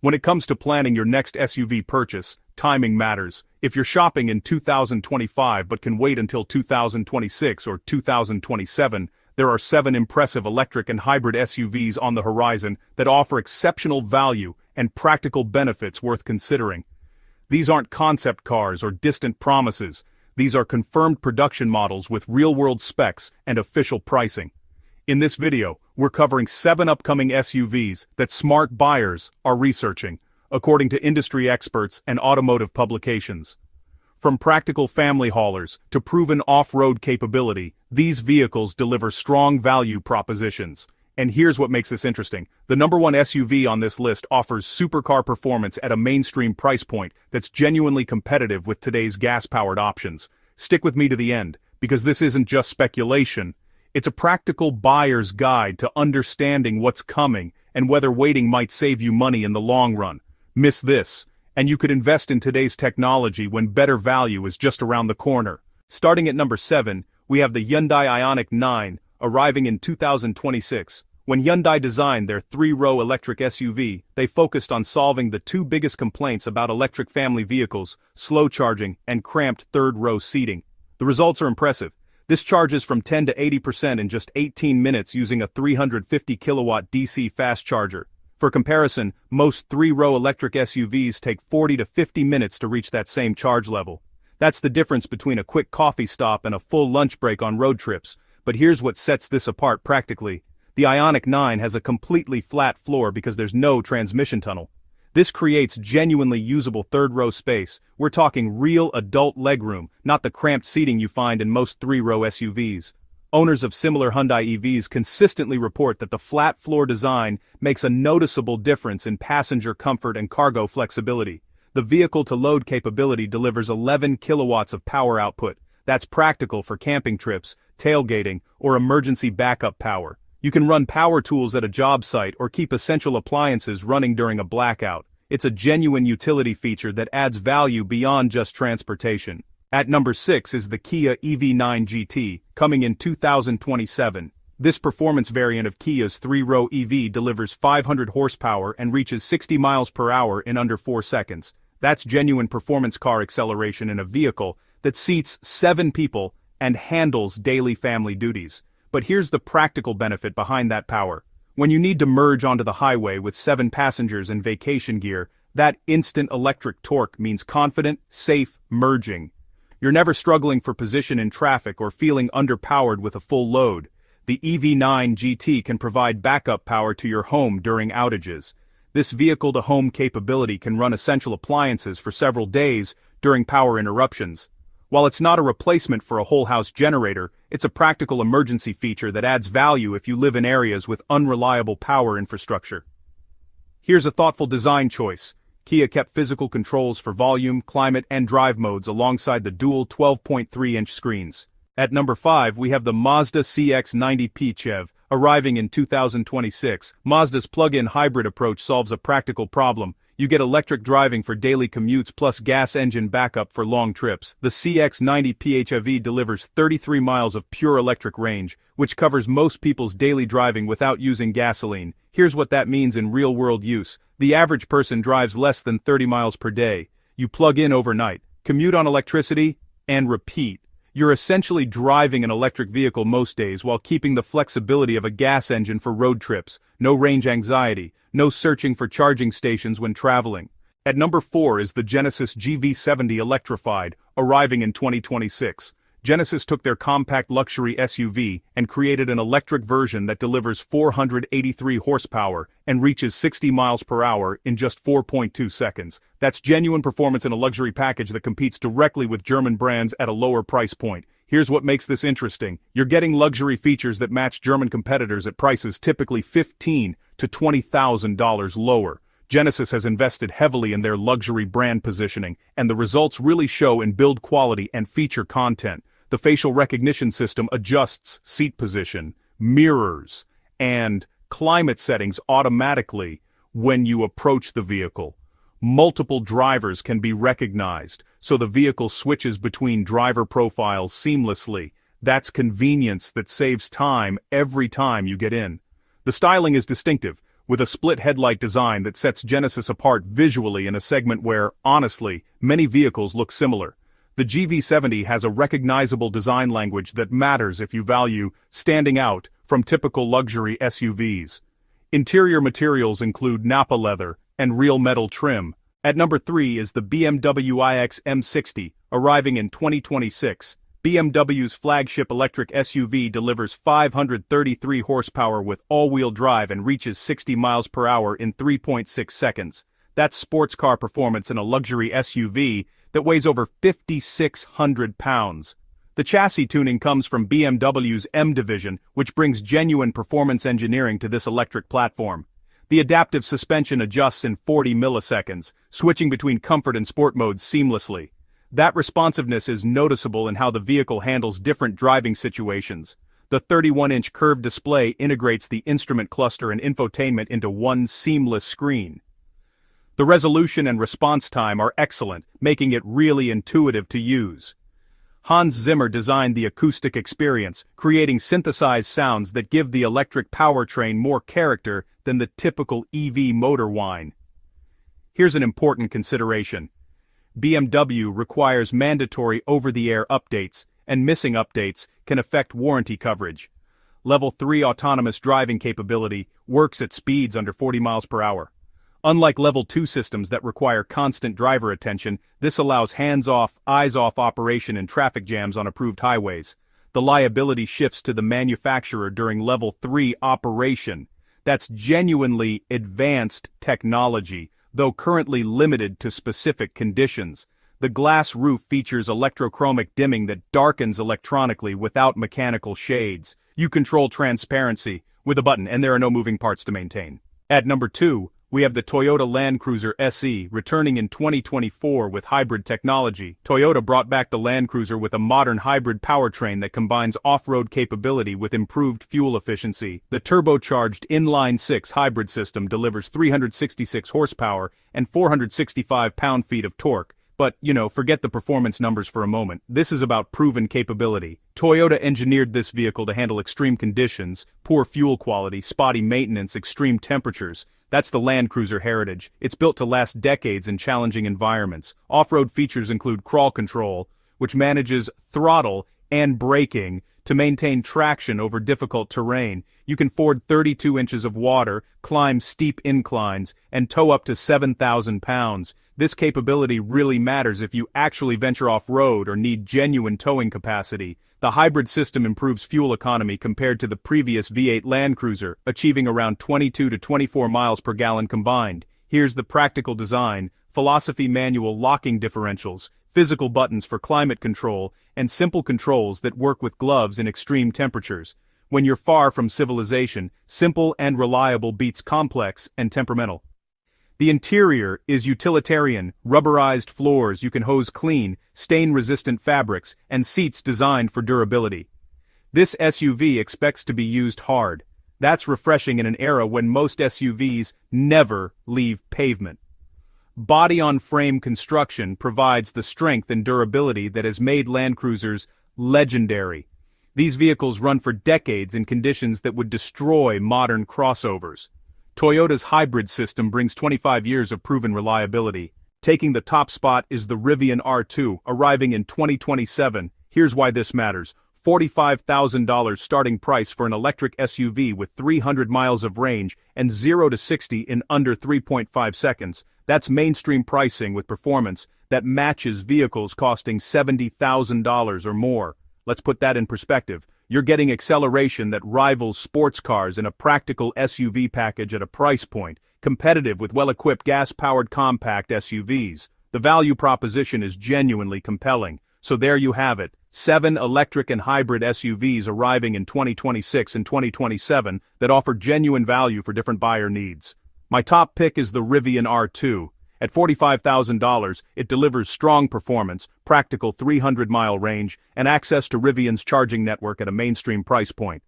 When it comes to planning your next SUV purchase, timing matters. If you're shopping in 2025 but can wait until 2026 or 2027, there are 7 impressive electric and hybrid SUVs on the horizon that offer exceptional value and practical benefits worth considering. These aren't concept cars or distant promises. These are confirmed production models with real-world specs and official pricing. In this video, we're covering 7 upcoming SUVs that smart buyers are researching, according to industry experts and automotive publications. From practical family haulers to proven off-road capability, these vehicles deliver strong value propositions. And here's what makes this interesting. The number 1 SUV on this list offers supercar performance at a mainstream price point that's genuinely competitive with today's gas-powered options. Stick with me to the end, because this isn't just speculation. It's a practical buyer's guide to understanding what's coming and whether waiting might save you money in the long run. Miss this, and you could invest in today's technology when better value is just around the corner. Starting at number 7, we have the Hyundai Ioniq 9, arriving in 2026. When Hyundai designed their 3-row electric SUV, they focused on solving the 2 biggest complaints about electric family vehicles: slow charging and cramped third-row seating. The results are impressive. This charges from 10 to 80% in just 18 minutes using a 350 kilowatt DC fast charger. For comparison, most 3-row electric SUVs take 40 to 50 minutes to reach that same charge level. That's the difference between a quick coffee stop and a full lunch break on road trips. But here's what sets this apart practically. The Ioniq 9 has a completely flat floor because there's no transmission tunnel. This creates genuinely usable third-row space. We're talking real adult legroom, not the cramped seating you find in most 3-row SUVs. Owners of similar Hyundai EVs consistently report that the flat floor design makes a noticeable difference in passenger comfort and cargo flexibility. The vehicle-to-load capability delivers 11 kilowatts of power output. That's practical for camping trips, tailgating, or emergency backup power. You can run power tools at a job site or keep essential appliances running during a blackout. It's a genuine utility feature that adds value beyond just transportation. At number 6 is the Kia EV9 GT, coming in 2027. This performance variant of Kia's 3-row EV delivers 500 horsepower and reaches 60 miles per hour in under 4 seconds. That's genuine performance car acceleration in a vehicle that seats 7 people and handles daily family duties. But here's the practical benefit behind that power. When you need to merge onto the highway with 7 passengers and vacation gear, that instant electric torque means confident, safe merging. You're never struggling for position in traffic or feeling underpowered with a full load. The EV9 GT can provide backup power to your home during outages. This vehicle-to-home capability can run essential appliances for several days during power interruptions. While it's not a replacement for a whole-house generator, it's a practical emergency feature that adds value if you live in areas with unreliable power infrastructure. Here's a thoughtful design choice. Kia kept physical controls for volume, climate, and drive modes alongside the dual 12.3-inch screens. At number 5, we have the Mazda CX-90 PHEV, arriving in 2026. Mazda's plug-in hybrid approach solves a practical problem. You get electric driving for daily commutes plus gas engine backup for long trips. The CX-90 PHEV delivers 33 miles of pure electric range, which covers most people's daily driving without using gasoline. Here's what that means in real-world use. The average person drives less than 30 miles per day. You plug in overnight, commute on electricity, and repeat. You're essentially driving an electric vehicle most days while keeping the flexibility of a gas engine for road trips. No range anxiety, no searching for charging stations when traveling. At number 4 is the Genesis GV70 Electrified, arriving in 2026. Genesis took their compact luxury SUV and created an electric version that delivers 483 horsepower and reaches 60 miles per hour in just 4.2 seconds. That's genuine performance in a luxury package that competes directly with German brands at a lower price point. Here's what makes this interesting. You're getting luxury features that match German competitors at prices typically $15,000 to $20,000 lower. Genesis has invested heavily in their luxury brand positioning, and the results really show in build quality and feature content. The facial recognition system adjusts seat position, mirrors, and climate settings automatically when you approach the vehicle. Multiple drivers can be recognized, so the vehicle switches between driver profiles seamlessly. That's convenience that saves time every time you get in. The styling is distinctive, with a split headlight design that sets Genesis apart visually in a segment where, honestly, many vehicles look similar. The GV70 has a recognizable design language that matters if you value standing out from typical luxury SUVs. Interior materials include Nappa leather and real metal trim. At number 3 is the BMW iX M60, arriving in 2026. BMW's flagship electric SUV delivers 533 horsepower with all-wheel drive and reaches 60 miles per hour in 3.6 seconds. That's sports car performance in a luxury SUV that weighs over 5,600 pounds. The chassis tuning comes from BMW's M division, which brings genuine performance engineering to this electric platform. The adaptive suspension adjusts in 40 milliseconds, switching between comfort and sport modes seamlessly. That responsiveness is noticeable in how the vehicle handles different driving situations. The 31-inch curved display integrates the instrument cluster and infotainment into one seamless screen. The resolution and response time are excellent, making it really intuitive to use. Hans Zimmer designed the acoustic experience, creating synthesized sounds that give the electric powertrain more character than the typical EV motor whine. Here's an important consideration. BMW requires mandatory over-the-air updates, and missing updates can affect warranty coverage. Level 3 autonomous driving capability works at speeds under 40 miles per hour. Unlike Level 2 systems that require constant driver attention, this allows hands-off, eyes-off operation in traffic jams on approved highways. The liability shifts to the manufacturer during Level 3 operation. That's genuinely advanced technology, though currently limited to specific conditions. The glass roof features electrochromic dimming that darkens electronically without mechanical shades. You control transparency with a button, and there are no moving parts to maintain. At number 2, we have the Toyota Land Cruiser SE, returning in 2024 with hybrid technology. Toyota brought back the Land Cruiser with a modern hybrid powertrain that combines off-road capability with improved fuel efficiency. The turbocharged inline-6 hybrid system delivers 366 horsepower and 465 pound-feet of torque. But, forget the performance numbers for a moment. This is about proven capability. Toyota engineered this vehicle to handle extreme conditions, poor fuel quality, spotty maintenance, extreme temperatures. That's the Land Cruiser heritage. It's built to last decades in challenging environments. Off-road features include crawl control, which manages throttle and braking to maintain traction over difficult terrain. You can ford 32 inches of water, climb steep inclines, and tow up to 7,000 pounds. This capability really matters if you actually venture off-road or need genuine towing capacity. The hybrid system improves fuel economy compared to the previous V8 Land Cruiser, achieving around 22 to 24 miles per gallon combined. Here's the practical design: philosophy manual locking differentials, physical buttons for climate control, and simple controls that work with gloves in extreme temperatures. When you're far from civilization, simple and reliable beats complex and temperamental. The interior is utilitarian, rubberized floors you can hose clean, stain-resistant fabrics, and seats designed for durability. This SUV expects to be used hard. That's refreshing in an era when most SUVs never leave pavement. Body-on-frame construction provides the strength and durability that has made Land Cruisers legendary. These vehicles run for decades in conditions that would destroy modern crossovers. Toyota's hybrid system brings 25 years of proven reliability. Taking the top spot is the Rivian R2, arriving in 2027. Here's why this matters. $45,000 starting price for an electric SUV with 300 miles of range and 0 to 60 in under 3.5 seconds. That's mainstream pricing with performance that matches vehicles costing $70,000 or more. Let's put that in perspective. You're getting acceleration that rivals sports cars in a practical SUV package at a price point, competitive with well-equipped gas-powered compact SUVs. The value proposition is genuinely compelling. So there you have it, 7 electric and hybrid SUVs arriving in 2026 and 2027 that offer genuine value for different buyer needs. My top pick is the Rivian R2. At $45,000, it delivers strong performance, practical 300-mile range, and access to Rivian's charging network at a mainstream price point.